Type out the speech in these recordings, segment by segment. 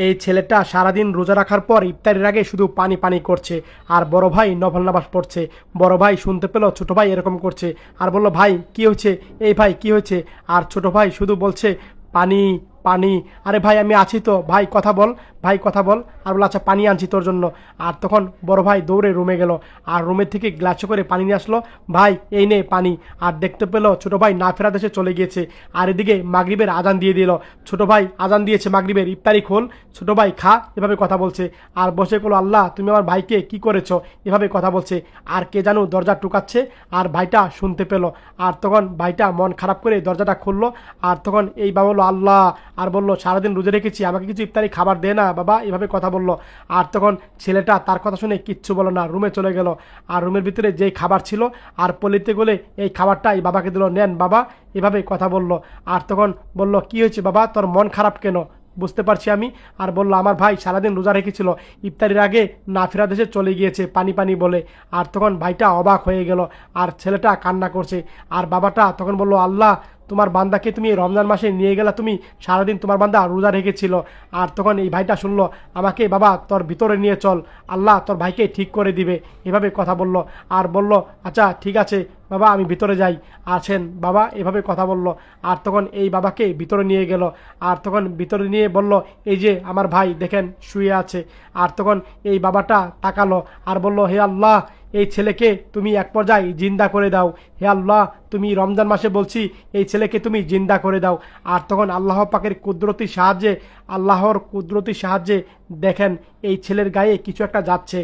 এই ছেলেটা সারাদিন রোজা রাখার পর ইফতারের আগে শুধু পানি পানি করছে, আর বড় ভাই নফল নামাজ পড়ছে। বড় ভাই শুনতে পেল ছোট ভাই এরকম করছে, আর বলল ভাই কি হয়েছে, এই ভাই কি হয়েছে? আর ছোট ভাই শুধু বলছে পানি পানি। আরে ভাই আমি আছি তো, ভাই কথা বল, ভাই কথা বল। আর বলে আচ্ছা পানি আনছি তোর জন্য। আর তখন বড় ভাই দৌড়ে রুমে গেল, আর রুমের থেকে গ্লাসে করে পানি নিয়ে আসলো। ভাই এই নে পানি। আর দেখতে পেল ছোট ভাই না ফেরা দেশে চলে গিয়েছে। আর এদিকে মাগরিবের আজান দিয়ে দিল। ছোট ভাই আজান দিয়েছে মাগরিবের, ইফতারি খোল, ছোট ভাই খা, এভাবে কথা বলছে। আর বসে বলল আল্লাহ তুমি আমার ভাইকে কি করেছো, এভাবে কথা বলছে। আর কে জানো দরজা টুকাচ্ছে, আর ভাইটা শুনতে পেল। আর তখন ভাইটা মন খারাপ করে দরজাটা খুললো। আর তখন এই বাবা বললো আল্লাহ, আর বললো সারাদিন রোজা রেখেছি, আমাকে কিছু ইফতারি খাবার দে না বাবা, এভাবে কথা বললো। আর তখন ছেলেটা তার কথা শুনে কিচ্ছু বলো না, রুমে চলে গেল। আর রুমের ভিতরে যেই খাবার ছিল আর পলিতে গলে এই খাবারটাই বাবাকে দিল, নেন বাবা, এভাবে কথা বললো। আর তখন বলল কি হয়েছে বাবা, তোর মন খারাপ কেন? বুঝতে পারছি আমি। আর বললো আমার ভাই সারাদিন রোজা রেখেছিল, ইফতারির আগে না ফেরা দেশে চলে গিয়েছে পানি পানি বলে। আর তখন ভাইটা অবাক হয়ে গেল, আর ছেলেটা কান্না করছে। আর বাবাটা তখন বলল আল্লাহ তোমার বান্দাকে তুমি রমজান মাসে নিয়ে গেলা, তুমি সারাদিন তোমার বান্দা রোজা রেখেছিল। আর তখন এই ভাইটা শুনলো, আমাকে বাবা তোর ভিতরে নিয়ে চল, আল্লাহ তোর ভাইকে ঠিক করে দিবে, এভাবে কথা বলল। আর বলল আচ্ছা ঠিক আছে বাবা আমি ভিতরে যাই, আছেন বাবা, এভাবে কথা বলল। আর তখন এই বাবাকে ভিতরে নিয়ে গেল। আর তখন ভিতরে নিয়ে বলল এই যে আমার ভাই দেখেন শুয়ে আছে। আর তখন এই বাবাটা তাকালো আর বলল হে আল্লাহ, এই ছেলেকে তুমি এক পর্যায়ে জিন্দা করে দাও, হে আল্লাহ তুমি রমজান মাসে বলছি এই ছেলেকে তুমি জিন্দা করে দাও। আর তখন আল্লাহ পাকের কুদরতি সাহায্যে, আল্লাহর কুদরতি সাহায্যে দেখেন এই ছেলের গায়ে কিছু একটা যাচ্ছে।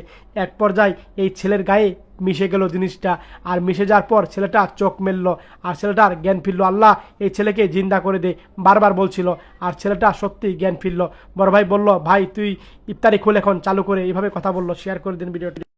এক পর্যায়ে এই ছেলের গায়ে মিশে গেল জিনিসটা। আর মিশে যাওয়ার পর ছেলেটা চোখ মেলল, আর ছেলেটার জ্ঞান ফিরল। আল্লাহ এই ছেলেকে জিন্দা করে দে, বারবার বলছিল। আর ছেলেটা সত্যি জ্ঞান ফিরল। বড় ভাই বলল ভাই তুই ইফতারি খুলে এখন চালু করে, এইভাবে কথা বলল। শেয়ার করে দিন ভিডিওটি।